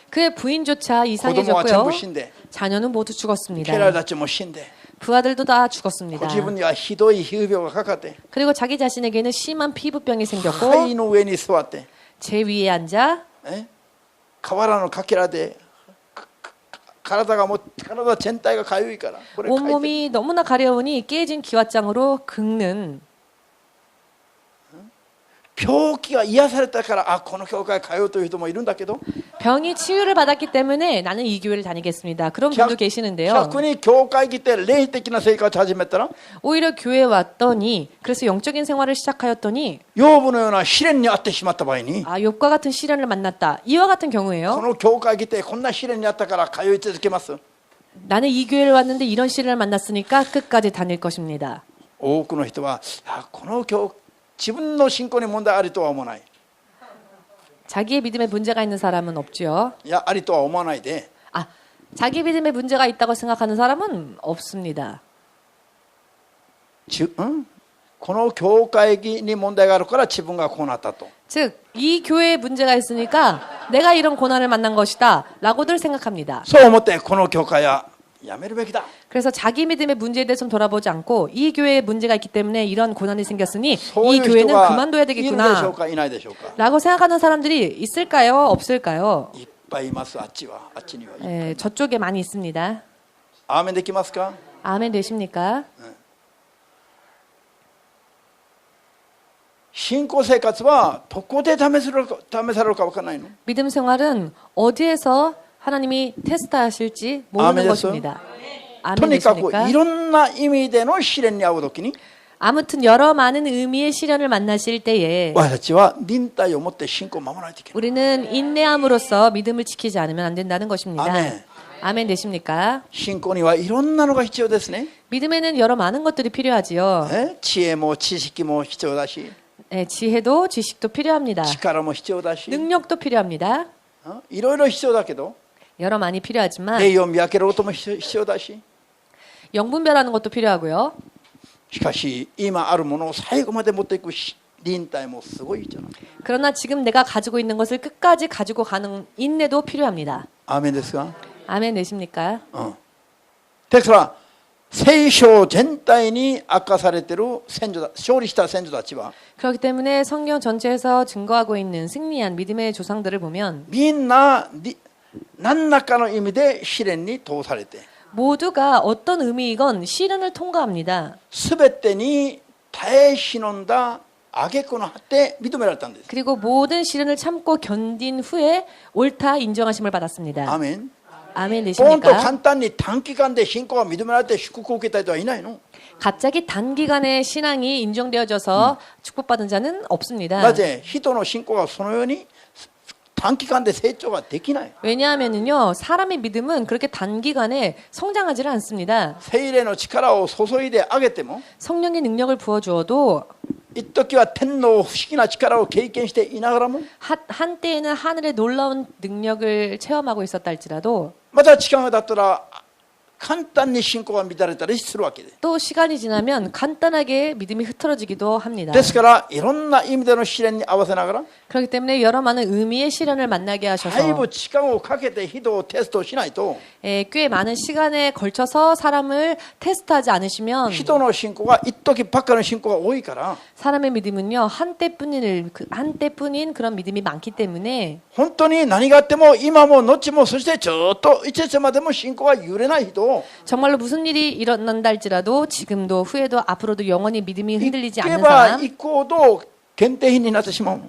그의 부인조차 子供は全部 이상해졌고요. 死んで 자녀는 모두 家来 죽었습니다. たちも死んで 부하들도 다 ご 죽었습니다. 自分にはひどい皮膚病がかかって 그리고 자기 자신에게는 심한 피부병이 생겼고 肺の上に座って 제 위에 앉아 河原のかけらで体全体がかゆいからこれ書いて 온몸이 너무나 가려우니 깨진 기왓장으로 긁는 病気が癒されたからあこの教会通うという人もいるんだけど 병이 치유를 받았기 때문에 나는 이 교회를 다니겠습니다. 그런 분도 계시는데요. 逆に教会来て霊的な生活始めたら 오히려 교회에 왔더니 그래서 영적인 생활을 시작하였더니 ヨブのような試練に遭ってしまった場合に 욥과 같은 시련을 만났다. 이와 같은 こ 경우에요. の教会来てこんな試練に遭ったから通い続けます 나는 이 교회를 왔는데 이런 시련을 만났으니까 끝까지 다닐 것입니다. 多くの人はこの自分の信仰に問題ありとは思わない 자기의 믿음에 문제가 있는 사람은 없죠. いやありとは思わないで 자기 믿음에 문제가 있다고 생각하는 사람은 없습니다. この教会に問題があるから自分がこうなったと 즉, 이 교회에 문제가 있으니까 내가 이런 고난을 만난 것이다 라고들 생각합니다. そう思ってこの教会はやめるべきだ 그래서 자기 믿음의 문제에 대해서 돌아보지 않고 이 교회에 문제가 있기 때문에 이런 고난이 생겼으니 そうい 이 う人 교회는 が 그만둬야 いるでしょう 되겠구나 かいないでしょうか 라고 생각하는 사람들이 있을까요? 없을까요? いっぱいいますあっちには 저쪽에 많이 있습니다. アーメンできますか 아멘 되십니까? 信仰生活はどこで試されるか分からないの 믿음 생활은 어디에서 하나님이 테스트하실지 모르는 아멘 것입니다. と 아멘 にかく 되십니까? いろんな意味での試練に遭うときに 아무튼 여러 많은 의미의 시련을 만나실 때에 私たちは忍耐を持って信仰を守らないといけない 우리는 인내함으로써 믿음을 지키지 않으면 안 된다는 것입니다. 아멘. 아멘 되십니까? 信仰にはいろんなのが必要ですね 믿음에는 여러 많은 것들이 필요하지요. 知恵も知識も必要だし 지혜도 지식도 필요합니다. 力も必要だし 능력도 필요합니다. いろいろ必要だけど 여러 많이 필요하지만 栄養を見分けることも必要だし 영분별하는 것도 필요하고요. しかし今あるものを最後まで持っていく忍耐もすごいじゃない 그러나 지금 내가 가지고 있는 것을 끝까지 가지고 가는 인내도 필요합니다. アーメンですか 아멘 되십니까? ですから聖書全体に明かされている勝利した先祖たちは 그렇기 때문에 성경 전체에서 증거하고 있는 승리한 믿음의 조상들을 보면 みんな何らかの意味で試練に通されて 모두가 어떤 의미이건 시련을 통과합니다. 全てに耐え忍んだ挙句の果て認められたんです 그리고 모든 시련을 참고 견딘 후에 옳다 인정하심을 받았습니다. アーメン 아멘 ポンと 되십니까? 簡単に短期間で信仰が認められて祝福を受けた人はいないの 갑자기 단기간에 신앙이 인정되어져서 축복받은 자는 없습니다. なぜ人の信仰がそのように短期間で成長ができない 왜냐하면요 사람의 믿음은 그렇게 단기간에 성장하지를 않습니다. 聖霊の力を注いであげても 성령의 능력을 부어주어도 一時は天の不思議な力を経験していながらも 한때에는 하늘의 놀라운 능력을 체험하고 있었다 할지라도 また時間が経ったら簡単に信仰が乱れたりするわけで 또 시간이 지나면 간단하게 믿음이 흐트러지기도 합니다. ですからいろんな意味での試練に合わせながら 그렇기 때문에 여러 많은 의미의 시련을 만나게 だい 하셔서 ぶ時間をかけて人をテストしないと 꽤 많은 시간에 걸쳐서 사람을 테스트하지 않으시면 人の信仰が一時ばっかの信仰が多いから 사람의 믿음은요 한때뿐인 그런 믿음이 많기 때문에 本当に何があっても今も後もそしてずっといつまでも信仰が揺れない人 정말로 무슨 일이 일어난다 할지라도 지금도 후에도 앞으로도 영원히 믿음이 行 흔들리지 け 않는 ば 사람 行くほど限定品になってしまう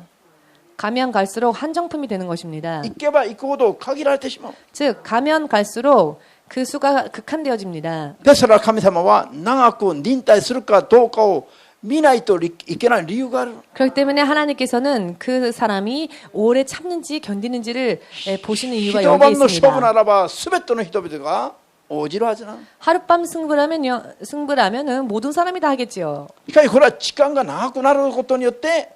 가면 갈수록 한정품이 되는 것입니다. 行けば行くほど限られてしまう 즉 가면 갈수록 그 수가 극한되어집니다. ですから神様は長く忍耐するかどうかを見ないといけない理由がある 그렇기 때문에 하나님께서는 그 사람이 오래 참는지 견디는지를 보시는 이유가 一 여기에 晩の勝負 있습니다. ならば全ての人々が応じるはずな 하룻밤 승부라면은 모든 사람이 다 하겠지요. しかしこれは時間が長くなることによって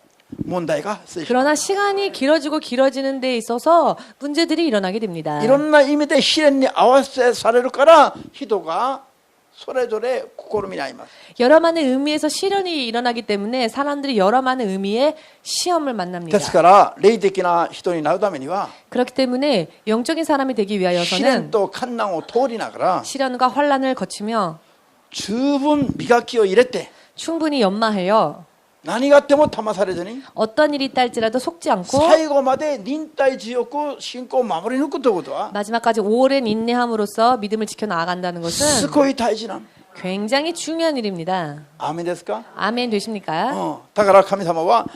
問題が発生します 그러나 시간이 길어지고 길어지는 데 있어서 문제들이 일어나게 됩니다. いろんな意味で試練に合わせされるから人がそれぞれ試みに遭います 여러 많은 의미에서 시련이 일어나기 때문에 사람들이 여러 많은 의미의 시험을 만납니다. ですから霊的な人になるためには 그렇기 때문에 영적인 사람이 되기 試練 위하여서는 と困難を通りながら 시련과 환란을 거치며 十分磨きを入れて 충분히 연마하여 何があっても騙されずに 어떤 일이 있달지라도 속지 않고 最後まで忍耐強く信仰を守り抜くということは 마지막까지 오랜 인내함으로써 믿음을 지켜 나아간다는 す 것은 ごい大事なの。 굉장히 중요한 일입니다. アーメンですか？ 아멘 되십니까? だから神様は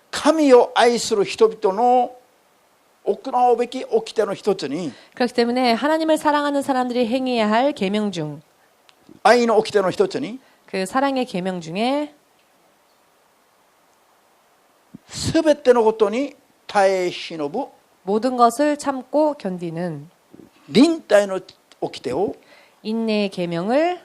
神を愛する人々の行うべき掟の一つに 그렇기 때문에 하나님을 사랑하는 사람들이 행해야 할 계명 중, 愛の掟の一つに 그 사랑의 계명 중에 すべてのことに耐え忍ぶ 모든 것을 참고 견디는 忍耐の掟を 인내의 계명을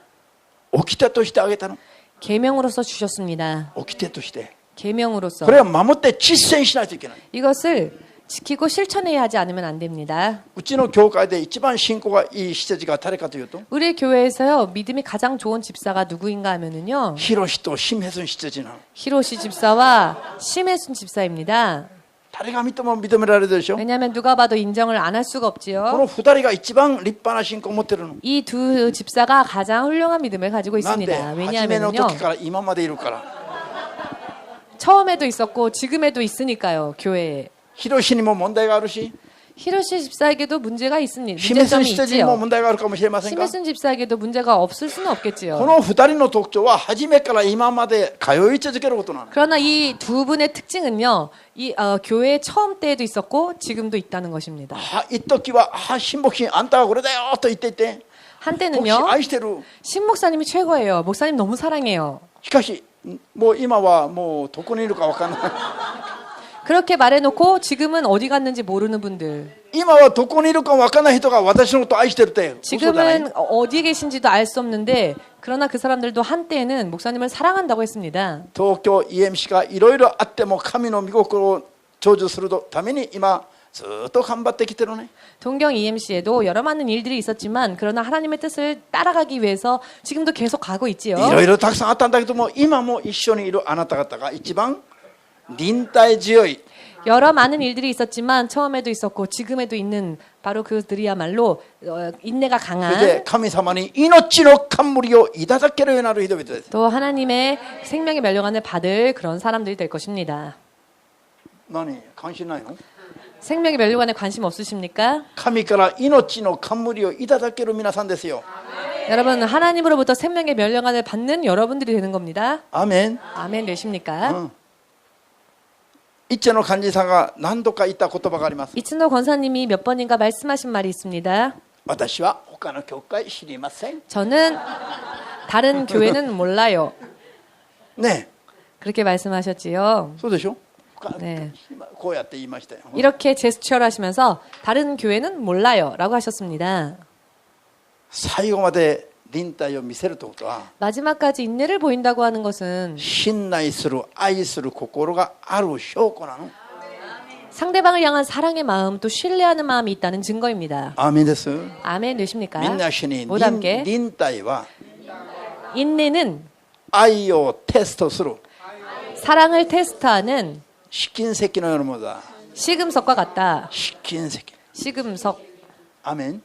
掟としてあげたの。 계명으로서 주셨습니다. 掟として 계명으로서 これは守って実践しないといけない。 이것을 지키고 실천해야 하지 않으면 안 됩니다. うちの教会で一番信仰がいい施設が誰かというと 우리 교회에서요 믿음이 가장 좋은 집사가 누구인가 하면은요 ヒロシとシムヘスン施設なの。 히로시 집사와 심혜순 집사입니다. 誰が見ても認められるでしょ。 왜냐하면 누가 봐도 인정을 안 할 수가 こ 없지요. の二人が一番立派な信仰を持ってるの。 이 두 집사가 가장 훌륭한 믿음을 가지고 なんで 있습니다. 初めの 왜냐하면요 時から今までいるから。 처음에도 있었고 지금에도 있으니까요 교회에. ヒロシにも問題があるし 히로시 집사에게도 문제가 있습니다. シムヘスン 문제점이 施設にも 있지요. 問題があるかもしれませんが 심혜순 집사에게도 문제가 없을 수는 こ 없겠지요. の二人の特徴は初めから今まで通い続けることなの。 그러나 이 두 분의 특징은요, 이 교회 처음 때에도 있었고 지금도 있다는 것입니다. 一時は新牧師あんたはこれだよと言っていて牧師 한때는요, 愛してる。 신 목사님이 최고예요. 목사님 너무 사랑해요. しかしもう今はもうどこにいるか分からない。 그렇게 말해놓고 지금은 어디 갔는지 모르는 분들. 今はどこにいるか分からない人が私のことを愛してるって嘘じゃない。 지금은 어디에 계신지도 알 수 없는데 그러나 그 사람들도 한때는 목사님을 사랑한다고 했습니다. 東京 EMC がいろいろあっても神の御心を成就するために今ずっと頑張ってきてるね。 동경 EMC에도 여러 많은 일들이 있었지만 그러나 하나님의 뜻을 따라가기 위해서 지금도 계속 가고 있지요. いろいろたくさんあったんだけども今も一緒にいるあなた方が一番忍耐強い 여러 많은 일들이 있었지만 처음에도 있었고 지금에도 있는 바로 그들이야말로 인내가 それ 강한 で神様に命の冠をいただけるようになる人々です。 또 하나님의 생명의 멸류관을 받을 그런 사람들이 될 것입니다. 何関心ないの？ 생명의 멸류관에 관심 없으십니까? 神から命の冠をいただける皆さんですよ。 여러분 하나님으로부터 생명의 멸류관을 받는 여러분들이 되는 겁니다. アーメン。 아멘 되십니까? 一茶の幹事さんが何度か言った言葉があります。 이춘호 권사님이 몇 번인가 말씀하신 말이 있습니다. 私は他の教会知りません。 저는 다른 교회는 몰라요. ね 그렇게 말씀하셨지요. そうでしょ。 네. こうやって言いましたよ。 이렇게 제스처를 하시면서 다른 교회는 몰라요 라고 하셨습니다. 最後まで忍耐を見せるということは 마지막까지 인내를 보인다고 하는 것은 信頼する愛する心がある証拠なの。 상대방을 향한 사랑의 마음 또 신뢰하는 마음이 있다는 증거입니다. アーメンです。 아멘 되십니까? みんな一緒に 모두 함께 忍耐は 인내는 愛をテストする 사랑을 테스트하는 試金石のようなものだ。 시금석과 같다. 試金石。 시금석. アーメン。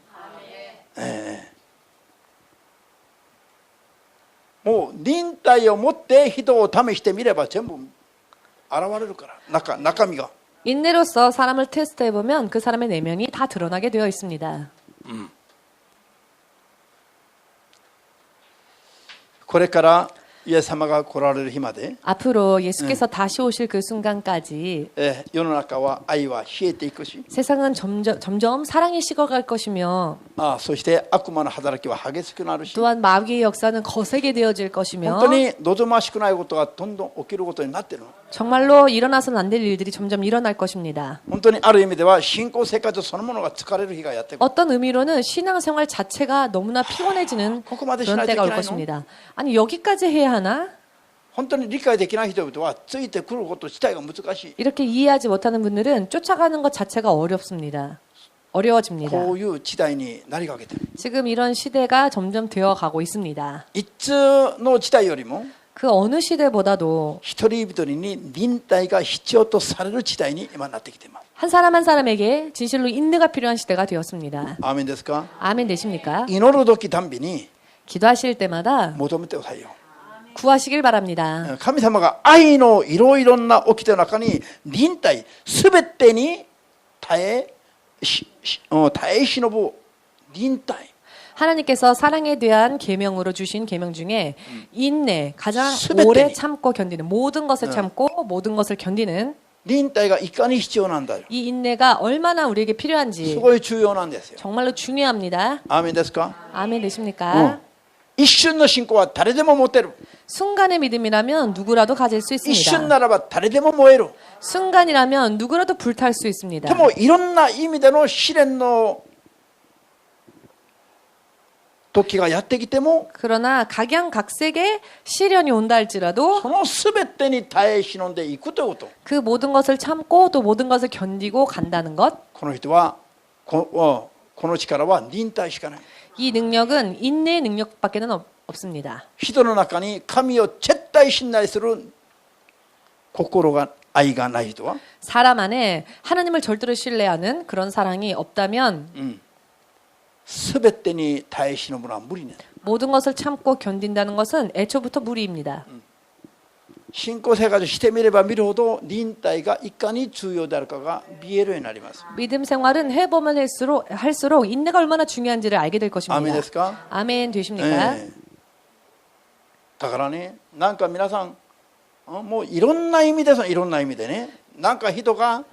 もう忍耐を持って人を試してみれば全部現れるから中身が。 인내로서 사람을 테스트해보면 그 사람의 내면이 다 드러나게 되어 있습니다. これからイエス様が来られる日まで 앞으로 예수께서 다시 오실 그 순간까지 世の中は愛は冷えていくし 세상은 점점 사랑이 식어갈 것이며 そして悪魔の働きは激しくなるし 또한 마귀의 역사는 거세게 되어질 것이며 本当に望ましくないことがどんどん起きることになっているの。 정말로 일어나서는 안 될 일들이 점점 일어날 것입니다. 本当にある意味では信仰生活そのものが疲れる日がやってくる。 어떤 의미로는 신앙생활 자체가 너무나 피곤해지는 그런 때가 올 것입니다. 아니 여기까지 해야 하나? 本当に理解できない人々はついてくること自体が難しい。 이렇게 이해하지 못하는 분들은 쫓아가는 것 자체가 어렵습니다. 어려워집니다. こういう時代になりかけている。 지금 이런 시대가 점점 되어가고 있습니다. いつの時代よりも 그 어느 시대보다도 一人一人に忍耐が必要とされる時代に今なってきています。 한 사람 한 사람에게 진실로 인내가 필요한 시대가 되었습니다. アーメンですか？ 아멘 되십니까? 祈る時たんびに 기도하실 때마다 求めてくださいよ。 구하시길 바랍니다. 神様が愛のいろいろな掟の中に忍耐すべてに耐え忍ぶ忍耐 하나님께서 사랑에 대한 계명으로 주신 계명 중에 인내, 가장 스베테니. 오래 참고 견디는 모든 것을 참고 모든 것을 견디는 忍耐がいかに必要なんだよ。 이 인내가 얼마나 우리에게 す 필요한지 ごい重要なんですよ。 정말로 중요합니다. アーメンですか？ 아멘 되십니까? 一瞬の信仰は誰でも持てる。 순간의 믿음이라면 누구라도 가질 수 一瞬 있습니다. ならば誰でも燃える。 순간이라면 누구라도 불탈 수 있습니다. でもいろんな意味での試練の時がやってきても 그러나 각양각색의 시련이 온다 할지라도 その全てに耐え忍んでいくということ。 그 모든 것을 참고 또 모든 것을 견디고 간다는 것. この人はこの力は忍耐しかない。 이 능력은 인내의 능력밖에는 없습니다. 人の中に神を絶対信頼する心が愛がない人は 사람 안에 하나님을 절대로 신뢰하는 그런 사랑이 없다면 全てに耐え忍ぶのは無理ね。 모든 것을 참고 견딘다는 것은 애초부터 무리입니다. 信仰生活してみれば見るほど忍耐がいかに重要であるかが見えるようになります。 믿음 생활은 해보면 할수록 인내가 얼마나 중요한지를 알게 될 アーメン 것입니다. ですか？ 아멘 되십니까? だからね、なんか皆さんもういろんな意味でいろんな意味でね、なんか人が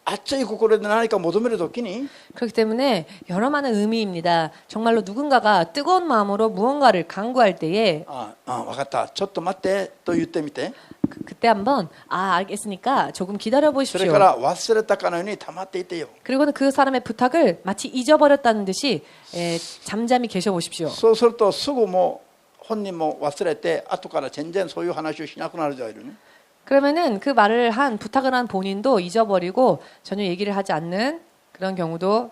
熱い心で何か求めるときに 그렇기 때문에 여러 많은 의미입니다. 정말로 누군가가 뜨거운 마음으로 무언가를 강구할 때에 分かったちょっと待ってと言ってみて 그때 한번 알겠으니까 조금 기다려 それ 보십시오. から忘れたかのように黙っていてよ 그리고는 그 사람의 부탁을 마치 잊어버렸다는 듯이 잠잠히 계셔 보십시오. そうするとすぐもう本人も忘れて後から全然そういう話をしなくなるじゃないのね 그러면은 그 말을 부탁을 한 본인도 잊어버리고 전혀 얘기를 하지 않는 그런 경우도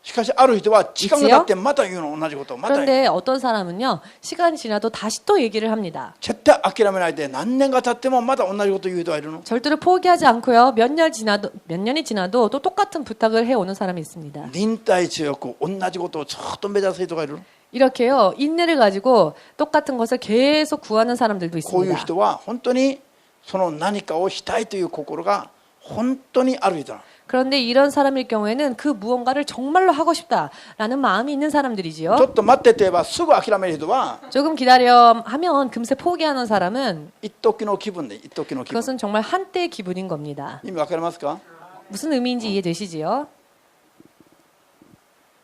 しかしある人は時間が経ってまた言うの同じことをまた言う 그런데 어떤 사람은요 시간이 지나도 다시 또 얘기를 합니다. 絶対諦めないで何年が経ってもまた同じことを言う人がいるの 절대로 포기하지 않고요 몇 년이 지나도 또 똑같은 부탁을 해오는 사람이 있습니다. 忍耐強く同じことをずっと目指す人がいるの 이렇게요 인내를 가지고 똑같은 것을 계속 구하는 사람들도 こういう 있습니다. 人は本当にその何かをしたいという心が本当にある人なの 그런데 이런 사람일 경우에는 그 무언가를 정말로 하고 싶다라는 마음이 있는 ちょ 사람들이지요. っと待ってと言えばすぐ諦める人は 조금 기다려 하면 금세 포기하는 사람은 一時の気分で一時の気分 그것은 정말 한때의 기분인 겁니다. 意味わかりますか 무슨 의미인지 이해되시지요?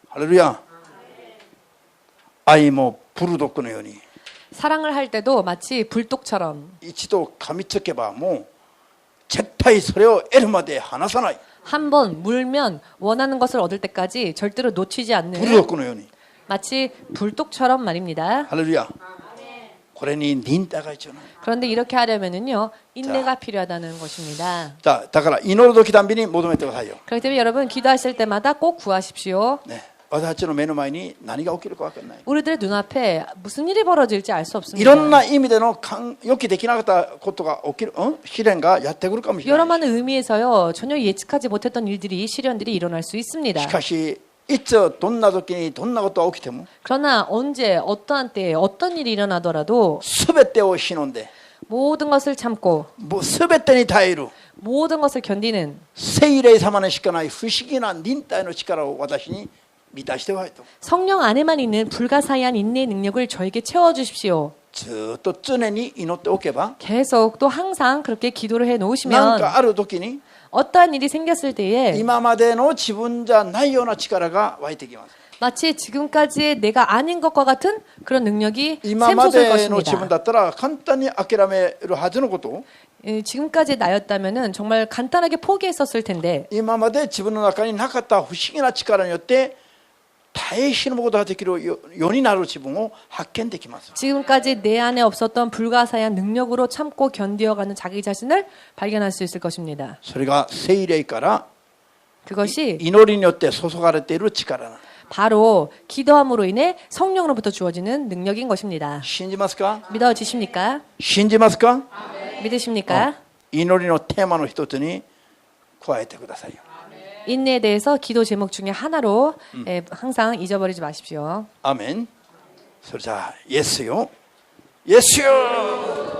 ハレルヤ愛もブルドッグのように 사랑을 할 때도 마치 불독처럼 一度噛みつけばもう絶対それを得るまで離さない 한번 물면 원하는 것을 얻을 때까지 절대로 놓치지 ブルド 않는 ッグのように 마치 불독처럼 말입니다. ハレルヤこれに忍耐が必要なの 그런데 이렇게 하려면은요 인내가 필요하다는 것입니다. だから祈る時たんびに求めてくださいよ、 그렇기 때문에 여러분 기도하실 때마다 꼭 구하십시오. ね、私たちの目の前に何が起きるか分からない 우리들의 눈앞에 무슨 일이 벌어질지 알 수 い 없습니다. ろんな意味での予期できなかったことが起きる、試練がやってくるかもしれ 여러 ない 많은 의미에서요 전혀 예측하지 못했던 일들이 시련들이 일어날 수 있습니다. しかしいつどんな時にどんなことが起きても 그러나 언제 어떠한 때에 어떤 일이 일어나더라도 全てを忍んで 모든 것을 참고 もう全てに耐える 모든 것을 견디는 聖霊様にしかない不思議な忍耐の力を私に満たしてほしいと 성령 안에만 있는 불가사의한 인내의 능력을 저에게 채워주십시오. ずっと常に祈っておけば 계속 또 항상 그렇게 기도를 해 なん 놓으시면 かある時に 어떠한 일이 생겼을 때에 今までの自分じゃないような力が湧いてきます 마치 지금까지의 내가 아닌 것과 같은 그런 능력이 今ま 샘솟을 での自分 것입니다. だったら簡単に諦めるはずのことを 지금까지 나였다면은 정말 간단하게 포기했었을 텐데 今まで自分の中になかった不思議な力によって耐え忍ぶことができるようになる自分を発見できます 지금까지 내 안에 없었던 불가사의한 능력으로 참고 견디어가는 자기 자신을 발견할 수 있을 것입니다. それが聖霊から 그것이 祈りによって注がれている力なの 바로 기도함으로 인해 성령으로부터 주어지는 능력인 것입니다. 信じますか 믿어지십니까? 信じますか 믿으십니까? 祈りのテーマの一つに加えてくださいよ 인내에 대해서 기도 제목 중에 하나로 항상 잊어버리지 마십시오. アーメンそれじゃあイエスよ、イエスよ。